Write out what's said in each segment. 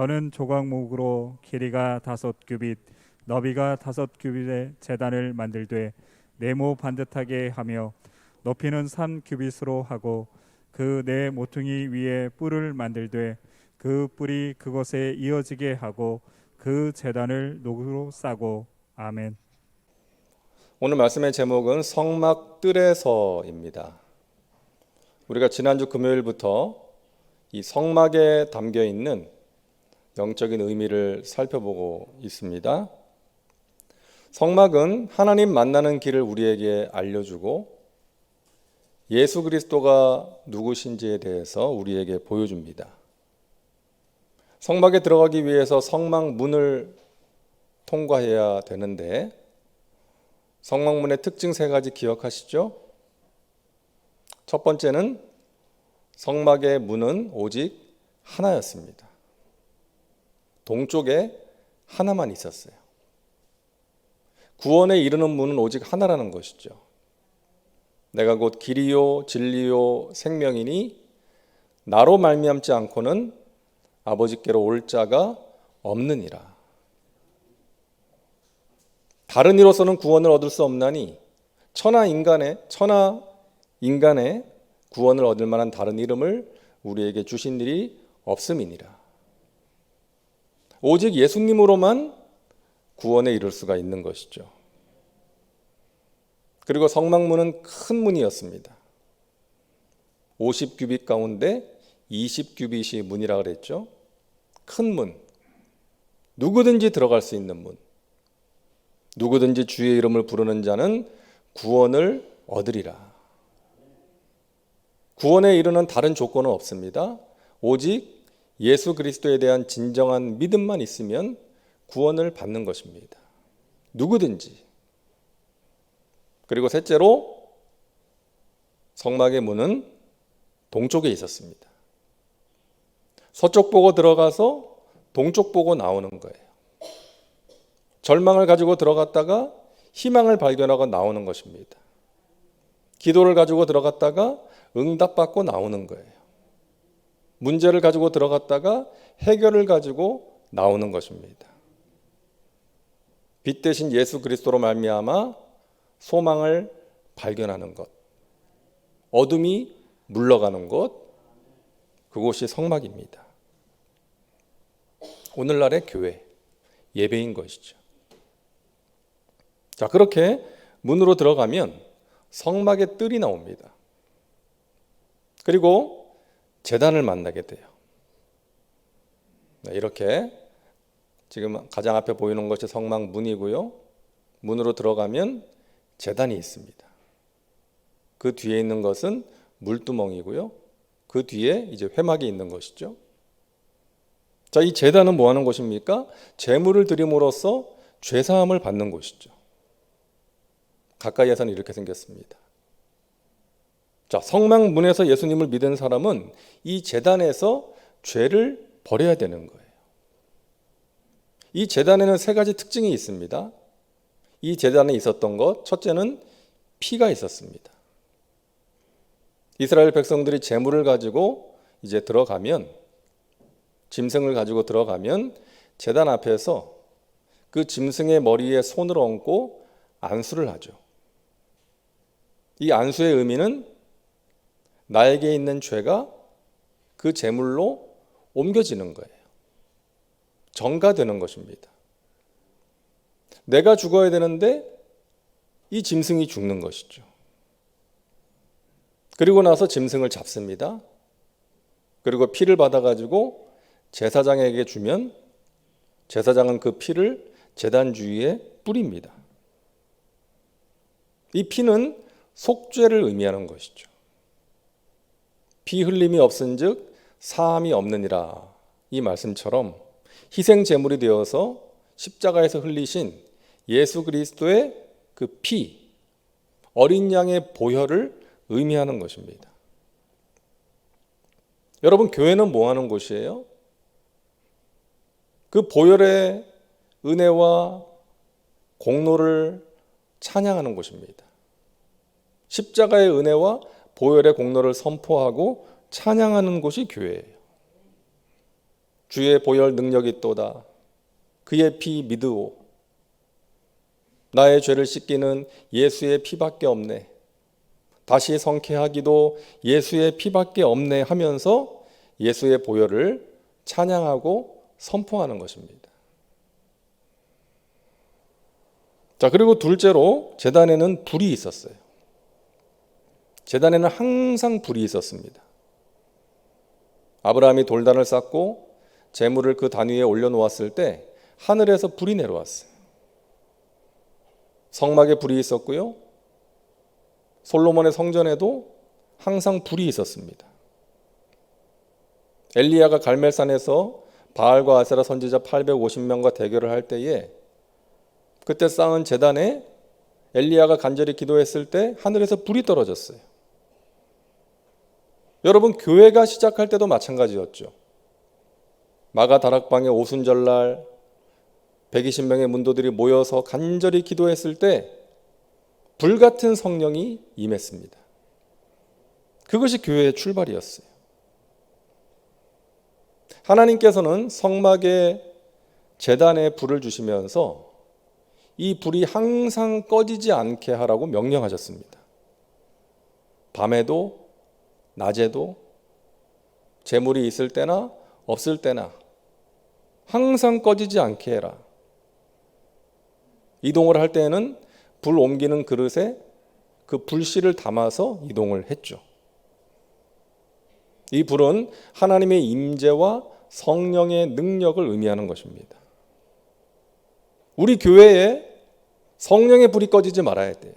너는 조각목으로 길이가 5규빗 너비가 5규빗의 제단을 만들되 네모 반듯하게 하며 높이는 3규빗으로 하고 그 네 모퉁이 위에 뿔을 만들되 그 뿔이 그것에 이어지게 하고 그 제단을 녹으로 싸고. 아멘. 오늘 말씀의 제목은 성막 뜰에서입니다. 우리가 지난주 금요일부터 이 성막에 담겨 있는 영적인 의미를 살펴보고 있습니다. 성막은 하나님 만나는 길을 우리에게 알려주고 예수 그리스도가 누구신지에 대해서 우리에게 보여줍니다. 성막에 들어가기 위해서 성막 문을 통과해야 되는데 성막문의 특징 3가지 기억하시죠? 첫 번째는 성막의 문은 오직 하나였습니다. 동쪽에 하나만 있었어요. 구원에 이르는 문은 오직 하나라는 것이죠. 내가 곧 길이요 진리요 생명이니 나로 말미암지 않고는 아버지께로 올 자가 없느니라. 다른 이로서는 구원을 얻을 수 없나니 천하 인간의 구원을 얻을 만한 다른 이름을 우리에게 주신 일이 없음이니라. 오직 예수님으로만 구원에 이를 수가 있는 것이죠. 그리고 성막문은 큰 문이었습니다. 50규빗 가운데 20규빗이 문이라 그랬죠. 큰 문, 누구든지 들어갈 수 있는 문, 누구든지 주의 이름을 부르는 자는 구원을 얻으리라. 구원에 이르는 다른 조건은 없습니다. 오직 예수 그리스도에 대한 진정한 믿음만 있으면 구원을 받는 것입니다. 누구든지. 그리고 셋째로 성막의 문은 동쪽에 있었습니다. 서쪽 보고 들어가서 동쪽 보고 나오는 거예요. 절망을 가지고 들어갔다가 희망을 발견하고 나오는 것입니다. 기도를 가지고 들어갔다가 응답받고 나오는 거예요. 문제를 가지고 들어갔다가 해결을 가지고 나오는 것입니다. 빛 대신 예수 그리스도로 말미암아 소망을 발견하는 것, 어둠이 물러가는 것, 그곳이 성막입니다. 오늘날의 교회, 예배인 것이죠. 자, 그렇게 문으로 들어가면 성막의 뜰이 나옵니다. 그리고 제단을 만나게 돼요. 이렇게 지금 가장 앞에 보이는 것이 성막 문이고요. 문으로 들어가면 제단이 있습니다. 그 뒤에 있는 것은 물두멍이고요. 그 뒤에 이제 회막이 있는 것이죠. 자, 이 제단은 뭐 하는 곳입니까? 제물을 드림으로써 죄사함을 받는 곳이죠. 가까이에서는 이렇게 생겼습니다. 자, 성막 문에서 예수님을 믿은 사람은 이 제단에서 죄를 버려야 되는 거예요. 이 제단에는 3가지 특징이 있습니다. 이 제단에 있었던 것, 첫째는 피가 있었습니다. 이스라엘 백성들이 제물을 가지고 이제 들어가면, 짐승을 가지고 들어가면 제단 앞에서 그 짐승의 머리에 손을 얹고 안수를 하죠. 이 안수의 의미는 나에게 있는 죄가 그 제물로 옮겨지는 거예요. 전가되는 것입니다. 내가 죽어야 되는데 이 짐승이 죽는 것이죠. 그리고 나서 짐승을 잡습니다. 그리고 피를 받아가지고 제사장에게 주면 제사장은 그 피를 제단 주위에 뿌립니다. 이 피는 속죄를 의미하는 것이죠. 피 흘림이 없은즉 사함이 없느니라, 이 말씀처럼 희생 제물이 되어서 십자가에서 흘리신 예수 그리스도의 그 피, 어린 양의 보혈을 의미하는 것입니다. 여러분, 교회는 뭐 하는 곳이에요? 그 보혈의 은혜와 공로를 찬양하는 곳입니다. 십자가의 은혜와 보혈의 공로를 선포하고 찬양하는 곳이 교회예요. 주의 보혈 능력이 있도다. 그의 피 믿으오. 나의 죄를 씻기는 예수의 피밖에 없네. 다시 성쾌하기도 예수의 피밖에 없네 하면서 예수의 보혈을 찬양하고 선포하는 것입니다. 자, 그리고 둘째로 제단에는 불이 있었어요. 제단에는 항상 불이 있었습니다. 아브라함이 돌단을 쌓고 제물을 그 단 위에 올려놓았을 때 하늘에서 불이 내려왔어요. 성막에 불이 있었고요. 솔로몬의 성전에도 항상 불이 있었습니다. 엘리야가 갈멜산에서 바알과 아세라 선지자 850명과 대결을 할 때에 그때 쌓은 제단에 엘리야가 간절히 기도했을 때 하늘에서 불이 떨어졌어요. 여러분, 교회가 시작할 때도 마찬가지였죠. 마가 다락방의 오순절날 120명의 문도들이 모여서 간절히 기도했을 때 불같은 성령이 임했습니다. 그것이 교회의 출발이었어요. 하나님께서는 성막의 제단에 불을 주시면서 이 불이 항상 꺼지지 않게 하라고 명령하셨습니다. 밤에도 낮에도 재물이 있을 때나 없을 때나 항상 꺼지지 않게 해라. 이동을 할 때에는 불 옮기는 그릇에 그 불씨를 담아서 이동을 했죠. 이 불은 하나님의 임재와 성령의 능력을 의미하는 것입니다. 우리 교회에 성령의 불이 꺼지지 말아야 돼요.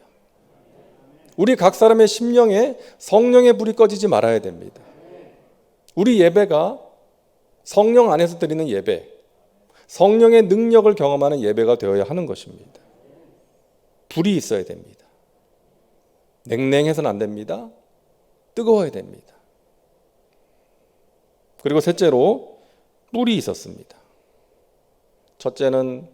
우리 각 사람의 심령에 성령의 불이 꺼지지 말아야 됩니다. 우리 예배가 성령 안에서 드리는 예배, 성령의 능력을 경험하는 예배가 되어야 하는 것입니다. 불이 있어야 됩니다. 냉랭해서는 안 됩니다. 뜨거워야 됩니다. 그리고 셋째로 뿔이 있었습니다. 첫째는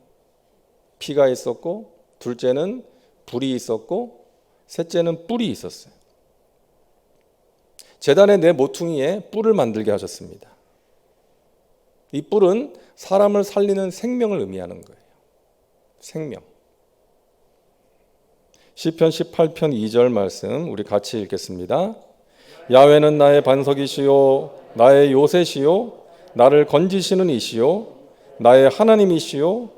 피가 있었고, 둘째는 불이 있었고, 셋째는 뿔이 있었어요. 제단의 네 모퉁이에 뿔을 만들게 하셨습니다. 이 뿔은 사람을 살리는 생명을 의미하는 거예요. 생명. 시편 18편 2절 말씀 우리 같이 읽겠습니다. 야훼는 나의 반석이시요 나의 요새시요 나를 건지시는 이시요 나의 하나님이시요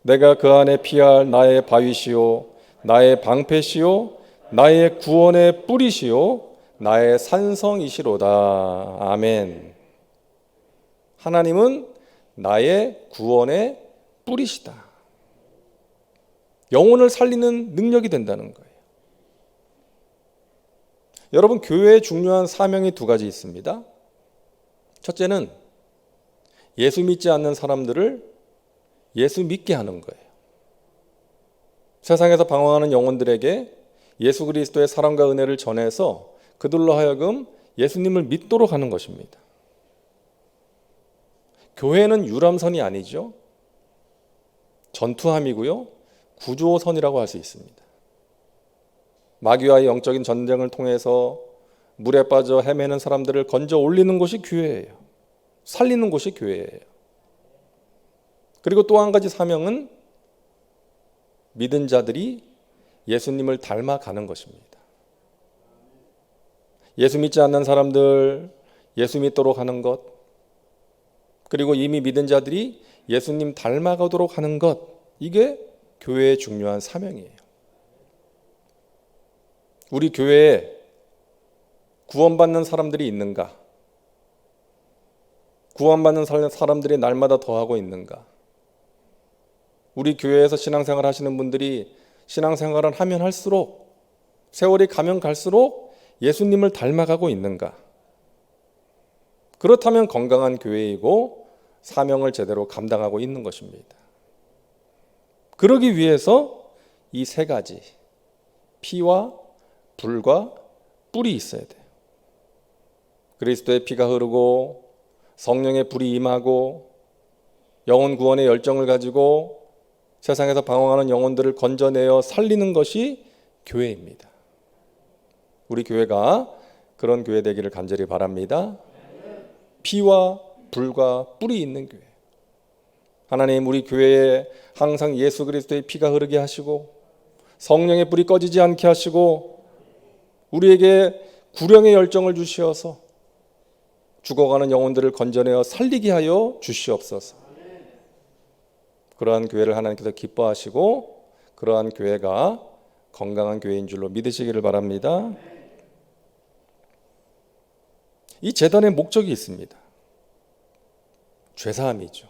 내가 그 안에 피할 나의 바위시요 나의 방패시요 나의 구원의 뿔이시요 나의 산성이시로다. 아멘. 하나님은 나의 구원의 뿔이시다. 영혼을 살리는 능력이 된다는 거예요. 여러분, 교회의 중요한 사명이 두 가지 있습니다. 첫째는 예수 믿지 않는 사람들을 예수 믿게 하는 거예요. 세상에서 방황하는 영혼들에게 예수 그리스도의 사랑과 은혜를 전해서 그들로 하여금 예수님을 믿도록 하는 것입니다. 교회는 유람선이 아니죠. 전투함이고요. 구조선이라고 할 수 있습니다. 마귀와의 영적인 전쟁을 통해서 물에 빠져 헤매는 사람들을 건져 올리는 곳이 교회예요. 살리는 곳이 교회예요. 그리고 또 한 가지 사명은 믿은 자들이 예수님을 닮아가는 것입니다. 예수 믿지 않는 사람들 예수 믿도록 하는 것, 그리고 이미 믿은 자들이 예수님 닮아가도록 하는 것, 이게 교회의 중요한 사명이에요. 우리 교회에 구원받는 사람들이 있는가? 구원받는 사람들이 날마다 더하고 있는가? 우리 교회에서 신앙생활 하시는 분들이 신앙생활을 하면 할수록, 세월이 가면 갈수록 예수님을 닮아가고 있는가? 그렇다면 건강한 교회이고 사명을 제대로 감당하고 있는 것입니다. 그러기 위해서 이 세 가지, 피와 불과 뿔이 있어야 돼요. 그리스도의 피가 흐르고 성령의 불이 임하고 영혼 구원의 열정을 가지고 세상에서 방황하는 영혼들을 건져내어 살리는 것이 교회입니다. 우리 교회가 그런 교회 되기를 간절히 바랍니다. 피와 불과 뿔이 있는 교회. 하나님, 우리 교회에 항상 예수 그리스도의 피가 흐르게 하시고 성령의 불이 꺼지지 않게 하시고 우리에게 구령의 열정을 주시어서 죽어가는 영혼들을 건져내어 살리게 하여 주시옵소서. 그러한 교회를 하나님께서 기뻐하시고 그러한 교회가 건강한 교회인 줄로 믿으시기를 바랍니다. 이 제단의 목적이 있습니다. 죄사함이죠.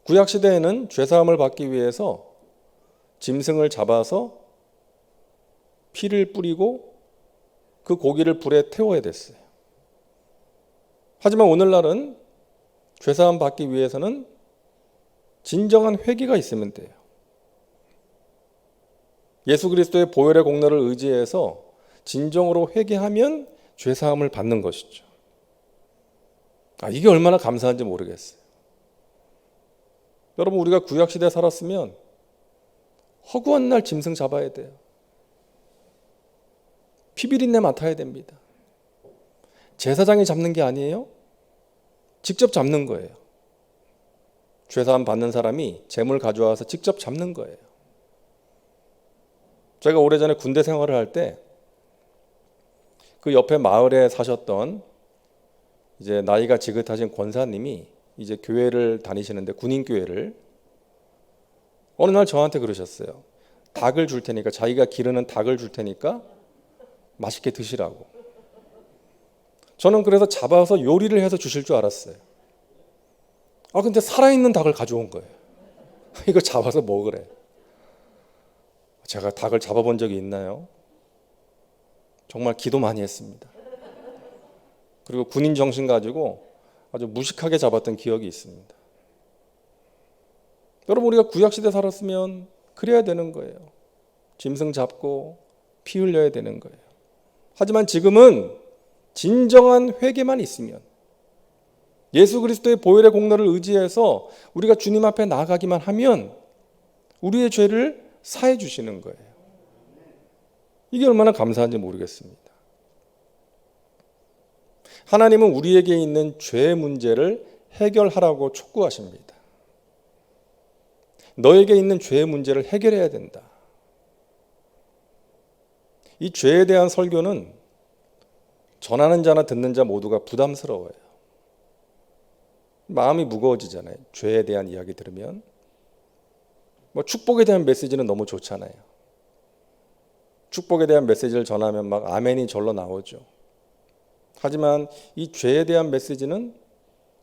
구약시대에는 죄사함을 받기 위해서 짐승을 잡아서 피를 뿌리고 그 고기를 불에 태워야 됐어요. 하지만 오늘날은 죄사함 받기 위해서는 진정한 회개가 있으면 돼요. 예수 그리스도의 보혈의 공로를 의지해서 진정으로 회개하면 죄사함을 받는 것이죠. 이게 얼마나 감사한지 모르겠어요. 여러분, 우리가 구약시대에 살았으면 허구한 날 짐승 잡아야 돼요. 피비린내 맡아야 됩니다. 제사장이 잡는 게 아니에요. 직접 잡는 거예요. 죄사함 받는 사람이 재물 가져와서 직접 잡는 거예요. 제가 오래전에 군대 생활을 할 때 그 옆에 마을에 사셨던 이제 나이가 지긋하신 권사님이 이제 교회를 다니시는데, 군인 교회를, 어느 날 저한테 그러셨어요. 닭을 줄 테니까, 자기가 기르는 닭을 줄 테니까 맛있게 드시라고. 저는 그래서 잡아서 요리를 해서 주실 줄 알았어요. 근데 살아있는 닭을 가져온 거예요. 이거 잡아서 먹으래. 제가 닭을 잡아본 적이 있나요? 정말 기도 많이 했습니다. 그리고 군인 정신 가지고 아주 무식하게 잡았던 기억이 있습니다. 여러분, 우리가 구약시대 살았으면 그래야 되는 거예요. 짐승 잡고 피 흘려야 되는 거예요. 하지만 지금은 진정한 회개만 있으면, 예수 그리스도의 보혈의 공로를 의지해서 우리가 주님 앞에 나아가기만 하면 우리의 죄를 사해 주시는 거예요. 이게 얼마나 감사한지 모르겠습니다. 하나님은 우리에게 있는 죄 문제를 해결하라고 촉구하십니다. 너에게 있는 죄 문제를 해결해야 된다. 이 죄에 대한 설교는 전하는 자나 듣는 자 모두가 부담스러워요. 마음이 무거워지잖아요. 죄에 대한 이야기 들으면. 축복에 대한 메시지는 너무 좋잖아요. 축복에 대한 메시지를 전하면 막 아멘이 절로 나오죠. 하지만 이 죄에 대한 메시지는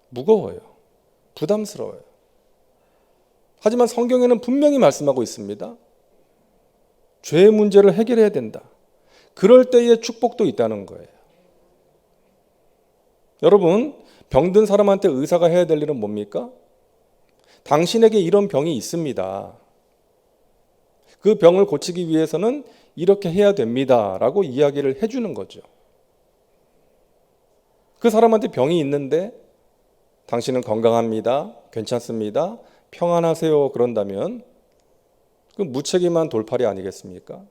무거워요. 부담스러워요. 하지만 성경에는 분명히 말씀하고 있습니다. 죄의 문제를 해결해야 된다. 그럴 때의 축복도 있다는 거예요. 여러분, 병든 사람한테 의사가 해야 될 일은 뭡니까? 당신에게 이런 병이 있습니다. 그 병을 고치기 위해서는 이렇게 해야 됩니다. 라고 이야기를 해주는 거죠. 그 사람한테 병이 있는데 당신은 건강합니다. 괜찮습니다. 평안하세요. 그런다면 그 무책임한 돌팔이 아니겠습니까?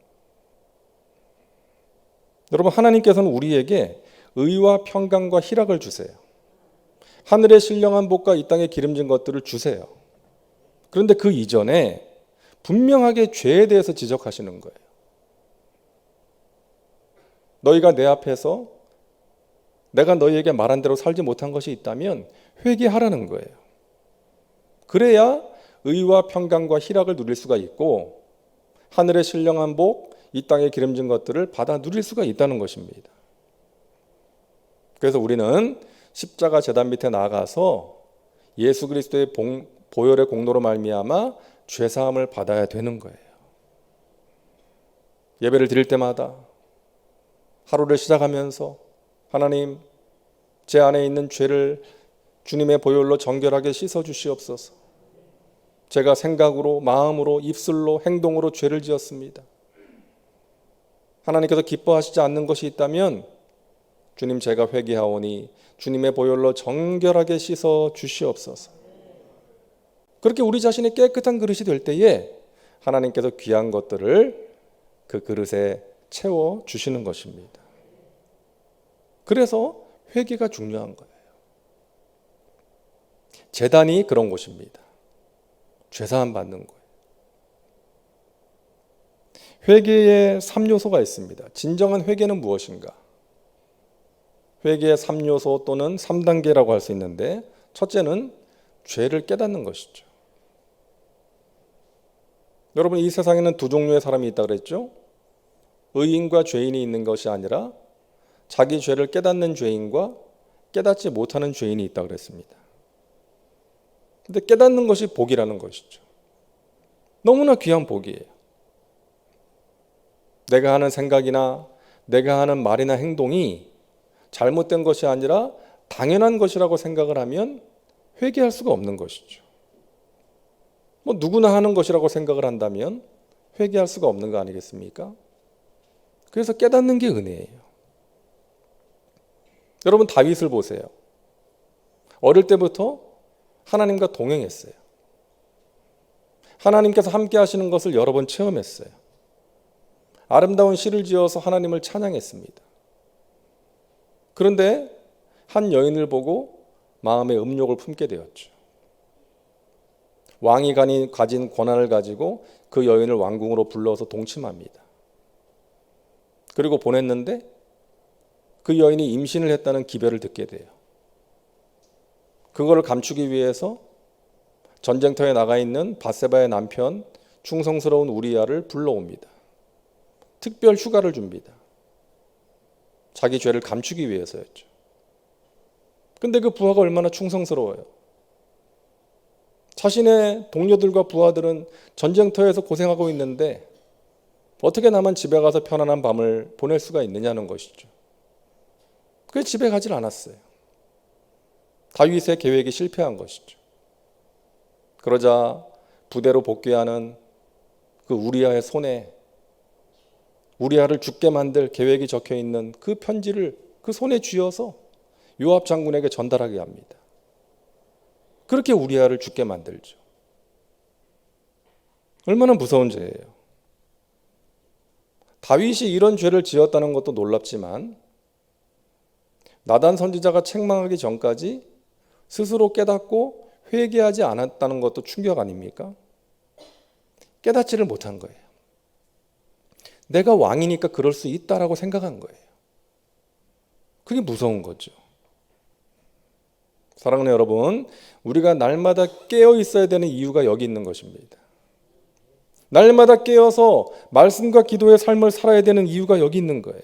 여러분, 하나님께서는 우리에게 의와 평강과 희락을 주세요. 하늘의 신령한 복과 이 땅의 기름진 것들을 주세요. 그런데 그 이전에 분명하게 죄에 대해서 지적하시는 거예요. 너희가 내 앞에서 내가 너희에게 말한 대로 살지 못한 것이 있다면 회개하라는 거예요. 그래야 의와 평강과 희락을 누릴 수가 있고 하늘의 신령한 복, 이 땅의 기름진 것들을 받아 누릴 수가 있다는 것입니다. 그래서 우리는 십자가 제단 밑에 나아가서 예수 그리스도의 보혈의 공로로 말미암아 죄사함을 받아야 되는 거예요. 예배를 드릴 때마다 하루를 시작하면서 하나님, 제 안에 있는 죄를 주님의 보혈로 정결하게 씻어 주시옵소서. 제가 생각으로, 마음으로, 입술로, 행동으로 죄를 지었습니다. 하나님께서 기뻐하시지 않는 것이 있다면 주님, 제가 회개하오니 주님의 보혈로 정결하게 씻어 주시옵소서. 그렇게 우리 자신이 깨끗한 그릇이 될 때에 하나님께서 귀한 것들을 그 그릇에 채워 주시는 것입니다. 그래서 회개가 중요한 거예요. 제단이 그런 곳입니다. 죄사함 받는 거예요. 회개의 3요소가 있습니다. 진정한 회개는 무엇인가? 회개의 3요소 또는 3단계라고 할 수 있는데, 첫째는 죄를 깨닫는 것이죠. 여러분, 이 세상에는 두 종류의 사람이 있다고 그랬죠? 의인과 죄인이 있는 것이 아니라 자기 죄를 깨닫는 죄인과 깨닫지 못하는 죄인이 있다고 그랬습니다. 근데 깨닫는 것이 복이라는 것이죠. 너무나 귀한 복이에요. 내가 하는 생각이나 내가 하는 말이나 행동이 잘못된 것이 아니라 당연한 것이라고 생각을 하면 회개할 수가 없는 것이죠. 누구나 하는 것이라고 생각을 한다면 회개할 수가 없는 거 아니겠습니까? 그래서 깨닫는 게 은혜예요. 여러분, 다윗을 보세요. 어릴 때부터 하나님과 동행했어요. 하나님께서 함께 하시는 것을 여러 번 체험했어요. 아름다운 시를 지어서 하나님을 찬양했습니다. 그런데 한 여인을 보고 마음에 음욕을 품게 되었죠. 왕이 가진 권한을 가지고 그 여인을 왕궁으로 불러서 동침합니다. 그리고 보냈는데 그 여인이 임신을 했다는 기별을 듣게 돼요. 그거를 감추기 위해서 전쟁터에 나가 있는 밧세바의 남편 충성스러운 우리야를 불러옵니다. 특별 휴가를 줍니다. 자기 죄를 감추기 위해서였죠. 근데 그 부하가 얼마나 충성스러워요. 자신의 동료들과 부하들은 전쟁터에서 고생하고 있는데 어떻게 나만 집에 가서 편안한 밤을 보낼 수가 있느냐는 것이죠. 그래서 집에 가질 않았어요. 다윗의 계획이 실패한 것이죠. 그러자 부대로 복귀하는 그 우리아의 손에 우리아를 죽게 만들 계획이 적혀 있는 그 편지를 그 손에 쥐어서 요압 장군에게 전달하게 합니다. 그렇게 우리아를 죽게 만들죠. 얼마나 무서운 죄예요. 다윗이 이런 죄를 지었다는 것도 놀랍지만 나단 선지자가 책망하기 전까지 스스로 깨닫고 회개하지 않았다는 것도 충격 아닙니까? 깨닫지를 못한 거예요. 내가 왕이니까 그럴 수 있다라고 생각한 거예요. 그게 무서운 거죠. 사랑하는 여러분, 우리가 날마다 깨어 있어야 되는 이유가 여기 있는 것입니다. 날마다 깨어서 말씀과 기도의 삶을 살아야 되는 이유가 여기 있는 거예요.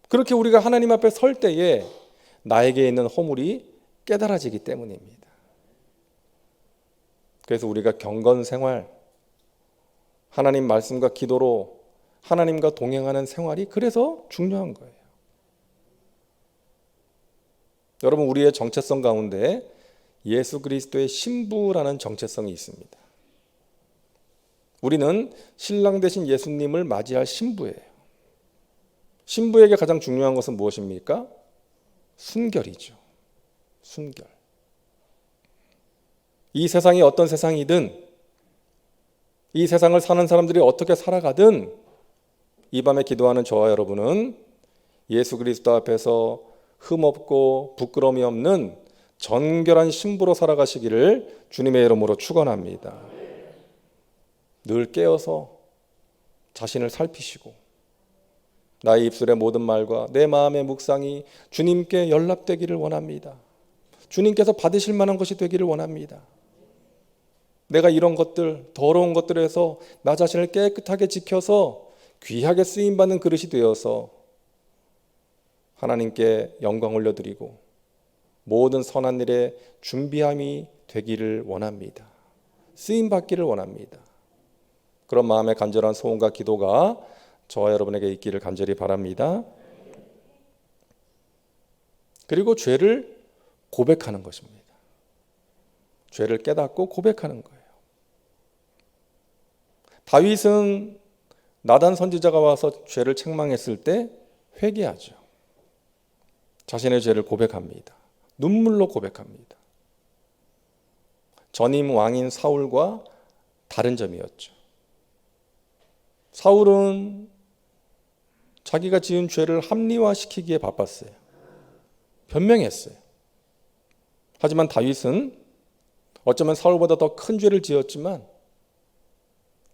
그렇게 우리가 하나님 앞에 설 때에 나에게 있는 허물이 깨달아지기 때문입니다. 그래서 우리가 경건 생활, 하나님 말씀과 기도로 하나님과 동행하는 생활이 그래서 중요한 거예요. 여러분, 우리의 정체성 가운데 예수 그리스도의 신부라는 정체성이 있습니다. 우리는 신랑 되신 예수님을 맞이할 신부예요. 신부에게 가장 중요한 것은 무엇입니까? 순결이죠. 순결. 이 세상이 어떤 세상이든 이 세상을 사는 사람들이 어떻게 살아가든 이 밤에 기도하는 저와 여러분은 예수 그리스도 앞에서 흠없고 부끄러움이 없는 정결한 신부로 살아가시기를 주님의 이름으로 축원합니다. 늘 깨어서 자신을 살피시고 나의 입술의 모든 말과 내 마음의 묵상이 주님께 연락되기를 원합니다. 주님께서 받으실 만한 것이 되기를 원합니다. 내가 이런 것들, 더러운 것들에서 나 자신을 깨끗하게 지켜서 귀하게 쓰임받는 그릇이 되어서 하나님께 영광 올려드리고 모든 선한 일에 준비함이 되기를 원합니다. 쓰임받기를 원합니다. 그런 마음의 간절한 소원과 기도가 저와 여러분에게 있기를 간절히 바랍니다. 그리고 죄를 고백하는 것입니다. 죄를 깨닫고 고백하는 거예요. 다윗은 나단 선지자가 와서 죄를 책망했을 때 회개하죠. 자신의 죄를 고백합니다. 눈물로 고백합니다. 전임 왕인 사울과 다른 점이었죠. 사울은 자기가 지은 죄를 합리화시키기에 바빴어요. 변명했어요. 하지만 다윗은 어쩌면 사울보다 더 큰 죄를 지었지만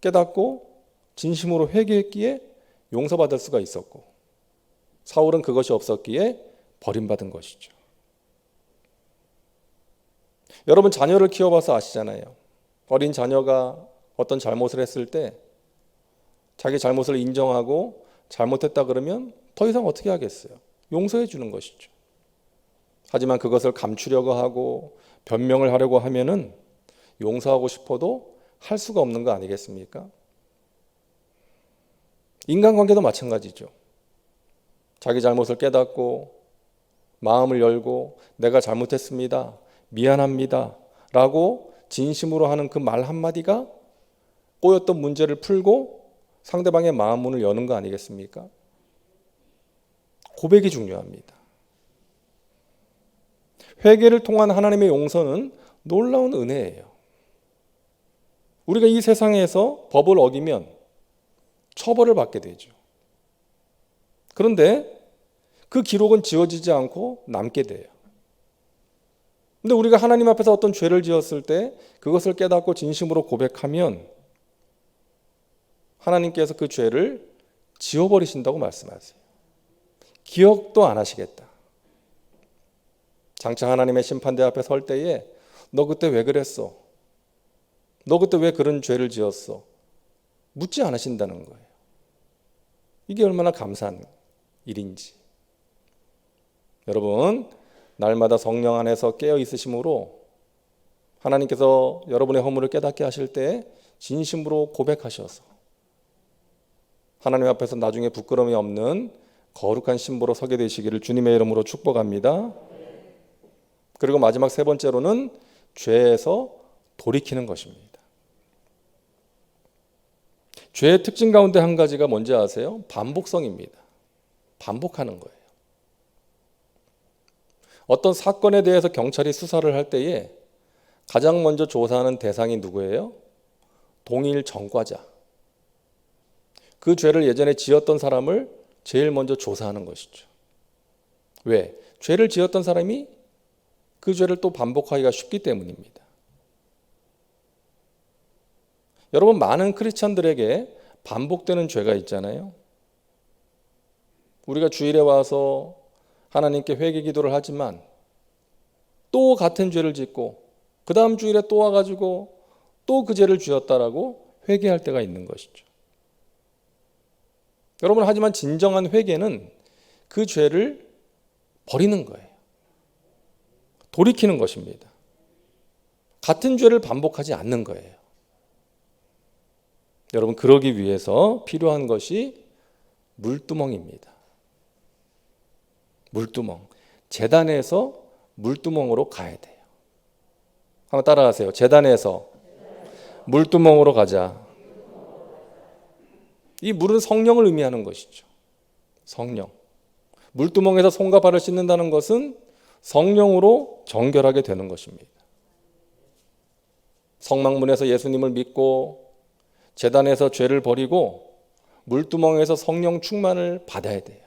깨닫고 진심으로 회개했기에 용서받을 수가 있었고, 사울은 그것이 없었기에 버림받은 것이죠. 여러분, 자녀를 키워봐서 아시잖아요. 어린 자녀가 어떤 잘못을 했을 때 자기 잘못을 인정하고 잘못했다 그러면 더 이상 어떻게 하겠어요? 용서해 주는 것이죠. 하지만 그것을 감추려고 하고 변명을 하려고 하면은 용서하고 싶어도 할 수가 없는 거 아니겠습니까? 인간관계도 마찬가지죠. 자기 잘못을 깨닫고 마음을 열고 내가 잘못했습니다, 미안합니다 라고 진심으로 하는 그 말 한마디가 꼬였던 문제를 풀고 상대방의 마음 문을 여는 거 아니겠습니까? 고백이 중요합니다. 회개를 통한 하나님의 용서는 놀라운 은혜예요. 우리가 이 세상에서 법을 어기면 처벌을 받게 되죠. 그런데 그 기록은 지워지지 않고 남게 돼요. 근데 우리가 하나님 앞에서 어떤 죄를 지었을 때 그것을 깨닫고 진심으로 고백하면 하나님께서 그 죄를 지워버리신다고 말씀하세요. 기억도 안 하시겠다. 장차 하나님의 심판대 앞에 설 때에 너 그때 왜 그랬어? 너 그때 왜 그런 죄를 지었어? 묻지 않으신다는 거예요. 이게 얼마나 감사한 일인지. 여러분, 날마다 성령 안에서 깨어 있으심으로 하나님께서 여러분의 허물을 깨닫게 하실 때 진심으로 고백하셔서 하나님 앞에서 나중에 부끄러움이 없는 거룩한 신부로 서게 되시기를 주님의 이름으로 축복합니다. 그리고 마지막 세 번째로는 죄에서 돌이키는 것입니다. 죄의 특징 가운데 한 가지가 뭔지 아세요? 반복성입니다. 반복하는 거예요. 어떤 사건에 대해서 경찰이 수사를 할 때에 가장 먼저 조사하는 대상이 누구예요? 동일 전과자. 그 죄를 예전에 지었던 사람을 제일 먼저 조사하는 것이죠. 왜? 죄를 지었던 사람이 그 죄를 또 반복하기가 쉽기 때문입니다. 여러분, 많은 크리스찬들에게 반복되는 죄가 있잖아요. 우리가 주일에 와서 하나님께 회개 기도를 하지만 또 같은 죄를 짓고 그 다음 주일에 또 와가지고 또 그 죄를 지었다라고 회개할 때가 있는 것이죠. 여러분, 하지만 진정한 회개는 그 죄를 버리는 거예요. 돌이키는 것입니다. 같은 죄를 반복하지 않는 거예요. 여러분, 그러기 위해서 필요한 것이 물두멍입니다. 물두멍. 제단에서 물두멍으로 가야 돼요. 한번 따라하세요. 제단에서 물두멍으로 가자. 이 물은 성령을 의미하는 것이죠. 성령. 물두멍에서 손과 발을 씻는다는 것은 성령으로 정결하게 되는 것입니다. 성막문에서 예수님을 믿고 제단에서 죄를 버리고 물두멍에서 성령 충만을 받아야 돼요.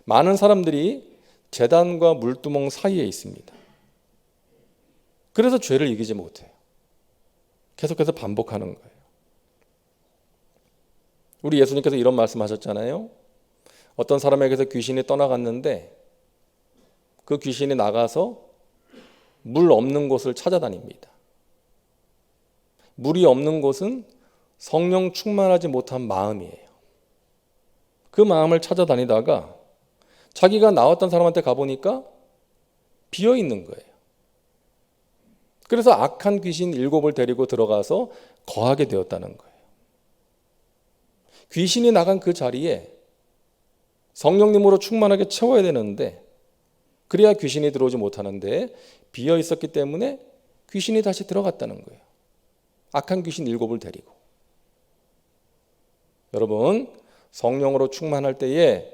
많은 사람들이 제단과 물두멍 사이에 있습니다. 그래서 죄를 이기지 못해요. 계속해서 반복하는 거예요. 우리 예수님께서 이런 말씀하셨잖아요. 어떤 사람에게서 귀신이 떠나갔는데 그 귀신이 나가서 물 없는 곳을 찾아다닙니다. 물이 없는 곳은 성령 충만하지 못한 마음이에요. 그 마음을 찾아다니다가 자기가 나왔던 사람한테 가보니까 비어 있는 거예요. 그래서 악한 귀신 7을 데리고 들어가서 거하게 되었다는 거예요. 귀신이 나간 그 자리에 성령님으로 충만하게 채워야 되는데 그래야 귀신이 들어오지 못하는데 비어 있었기 때문에 귀신이 다시 들어갔다는 거예요. 악한 귀신 7을 데리고. 여러분, 성령으로 충만할 때에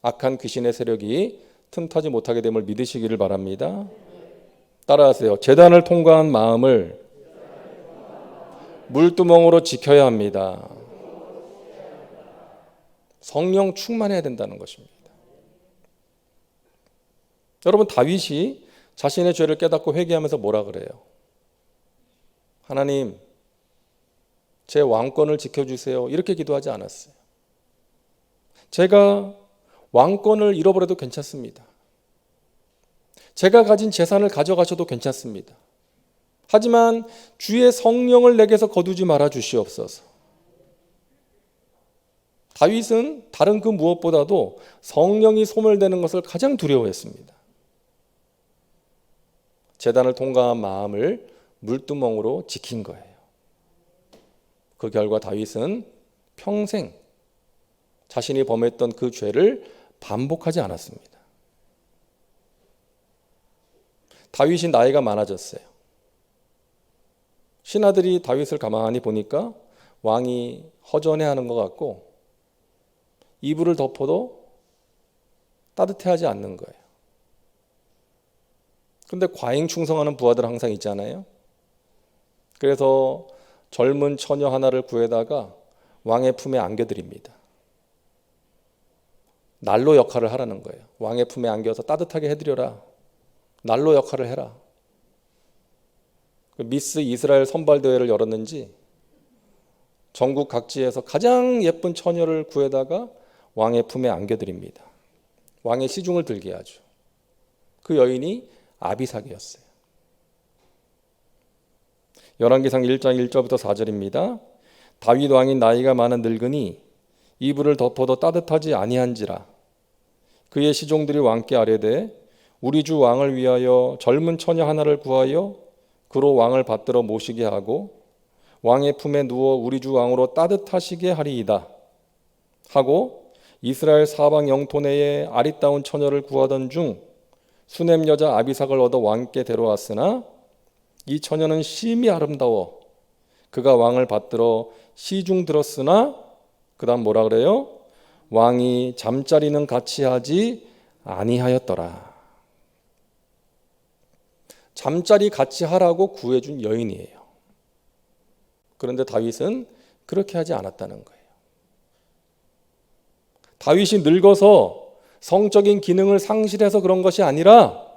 악한 귀신의 세력이 틈타지 못하게 됨을 믿으시기를 바랍니다. 따라하세요. 제단을 통과한 마음을 물두멍으로 지켜야 합니다. 성령 충만해야 된다는 것입니다. 여러분, 다윗이 자신의 죄를 깨닫고 회개하면서 뭐라 그래요? 하나님, 제 왕권을 지켜주세요. 이렇게 기도하지 않았어요. 제가 왕권을 잃어버려도 괜찮습니다. 제가 가진 재산을 가져가셔도 괜찮습니다. 하지만 주의 성령을 내게서 거두지 말아 주시옵소서. 다윗은 다른 그 무엇보다도 성령이 소멸되는 것을 가장 두려워했습니다. 제단을 통과한 마음을 물두멍으로 지킨 거예요. 그 결과 다윗은 평생 자신이 범했던 그 죄를 반복하지 않았습니다. 다윗이 나이가 많아졌어요. 신하들이 다윗을 가만히 보니까 왕이 허전해하는 것 같고 이불을 덮어도 따뜻해하지 않는 거예요. 그런데 과잉 충성하는 부하들 항상 있잖아요. 그래서 젊은 처녀 하나를 구해다가 왕의 품에 안겨드립니다. 난로 역할을 하라는 거예요. 왕의 품에 안겨서 따뜻하게 해드려라. 난로 역할을 해라. 미스 이스라엘 선발대회를 열었는지 전국 각지에서 가장 예쁜 처녀를 구해다가 왕의 품에 안겨드립니다. 왕의 시중을 들게 하죠. 그 여인이 아비삭이었어요. 열왕기상 1장 1절부터 4절입니다. 다윗 왕이 나이가 많은 늙으니 이불을 덮어도 따뜻하지 아니한지라. 그의 시종들이 왕께 아뢰되 우리 주 왕을 위하여 젊은 처녀 하나를 구하여 그로 왕을 받들어 모시게 하고 왕의 품에 누워 우리 주 왕으로 따뜻하시게 하리이다 하고 이스라엘 사방 영토 내에 아리따운 처녀를 구하던 중 수넴 여자 아비삭을 얻어 왕께 데려왔으나 이 처녀는 심히 아름다워 그가 왕을 받들어 시중 들었으나 그 다음 뭐라 그래요? 왕이 잠자리는 같이 하지 아니하였더라. 잠자리 같이 하라고 구해준 여인이에요. 그런데 다윗은 그렇게 하지 않았다는 거예요. 다윗이 늙어서 성적인 기능을 상실해서 그런 것이 아니라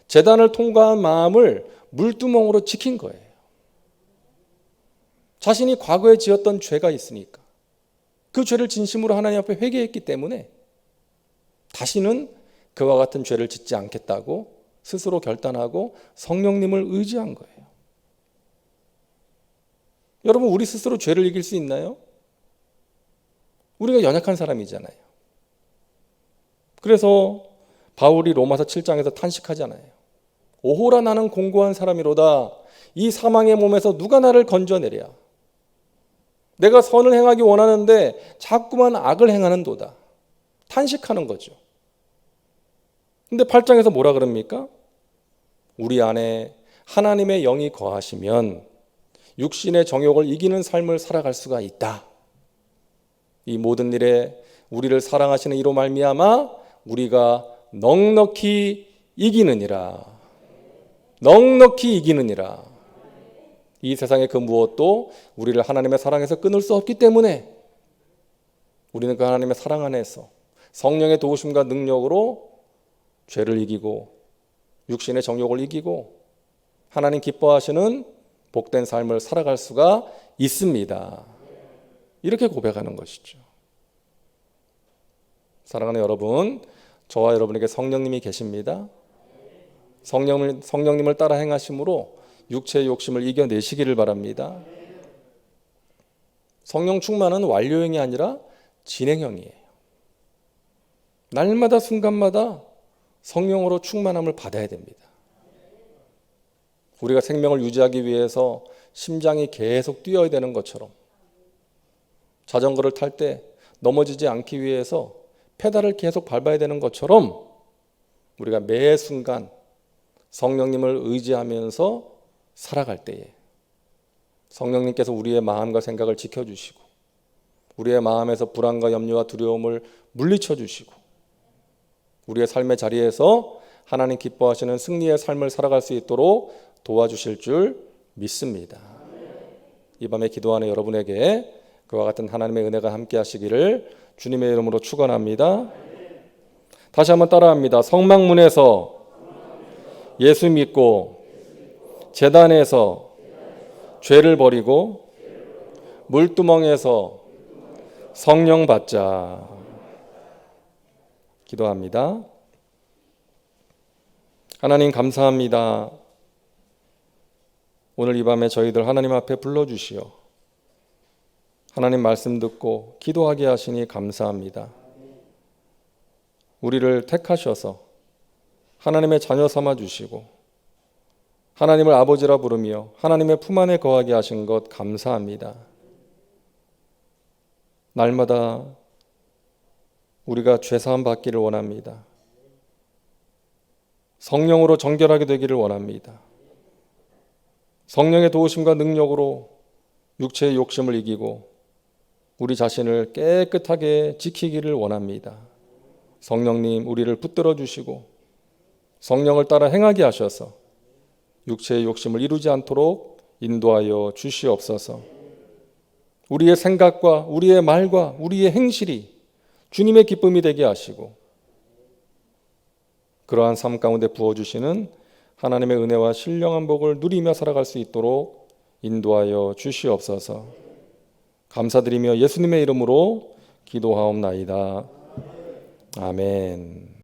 제단을 통과한 마음을 물두멍으로 지킨 거예요. 자신이 과거에 지었던 죄가 있으니까 그 죄를 진심으로 하나님 앞에 회개했기 때문에 다시는 그와 같은 죄를 짓지 않겠다고 스스로 결단하고 성령님을 의지한 거예요. 여러분, 우리 스스로 죄를 이길 수 있나요? 우리가 연약한 사람이잖아요. 그래서 바울이 로마서 7장에서 탄식하잖아요. 오호라 나는 공고한 사람이로다. 이 사망의 몸에서 누가 나를 건져내랴. 내가 선을 행하기 원하는데 자꾸만 악을 행하는도다. 탄식하는 거죠. 근데 8장에서 뭐라 그럽니까? 우리 안에 하나님의 영이 거하시면 육신의 정욕을 이기는 삶을 살아갈 수가 있다. 이 모든 일에 우리를 사랑하시는 이로 말미암아 우리가 넉넉히 이기느니라. 넉넉히 이기느니라. 이 세상의 그 무엇도 우리를 하나님의 사랑에서 끊을 수 없기 때문에 우리는 그 하나님의 사랑 안에서 성령의 도우심과 능력으로 죄를 이기고 육신의 정욕을 이기고 하나님 기뻐하시는 복된 삶을 살아갈 수가 있습니다. 이렇게 고백하는 것이죠. 사랑하는 여러분, 저와 여러분에게 성령님이 계십니다. 성령님을 따라 행하심으로 육체의 욕심을 이겨내시기를 바랍니다. 성령 충만은 완료형이 아니라 진행형이에요. 날마다 순간마다 성령으로 충만함을 받아야 됩니다. 우리가 생명을 유지하기 위해서 심장이 계속 뛰어야 되는 것처럼 자전거를 탈 때 넘어지지 않기 위해서 페달을 계속 밟아야 되는 것처럼 우리가 매 순간 성령님을 의지하면서 살아갈 때에 성령님께서 우리의 마음과 생각을 지켜주시고 우리의 마음에서 불안과 염려와 두려움을 물리쳐 주시고 우리의 삶의 자리에서 하나님 기뻐하시는 승리의 삶을 살아갈 수 있도록 도와주실 줄 믿습니다. 이 밤에 기도하는 여러분에게 그와 같은 하나님의 은혜가 함께 하시기를 주님의 이름으로 축원합니다. 다시 한번 따라합니다. 성막문에서 예수 믿고 제단에서 죄를 버리고 물두멍에서 성령 받자. 기도합니다. 하나님 감사합니다. 오늘 이 밤에 저희들 하나님 앞에 불러주시오. 하나님 말씀 듣고 기도하게 하시니 감사합니다. 우리를 택하셔서 하나님의 자녀 삼아 주시고 하나님을 아버지라 부르며 하나님의 품 안에 거하게 하신 것 감사합니다. 날마다 우리가 죄사함 받기를 원합니다. 성령으로 정결하게 되기를 원합니다. 성령의 도우심과 능력으로 육체의 욕심을 이기고 우리 자신을 깨끗하게 지키기를 원합니다. 성령님, 우리를 붙들어 주시고 성령을 따라 행하게 하셔서 육체의 욕심을 이루지 않도록 인도하여 주시옵소서. 우리의 생각과 우리의 말과 우리의 행실이 주님의 기쁨이 되게 하시고 그러한 삶 가운데 부어주시는 하나님의 은혜와 신령한 복을 누리며 살아갈 수 있도록 인도하여 주시옵소서. 감사드리며 예수님의 이름으로 기도하옵나이다. 아멘.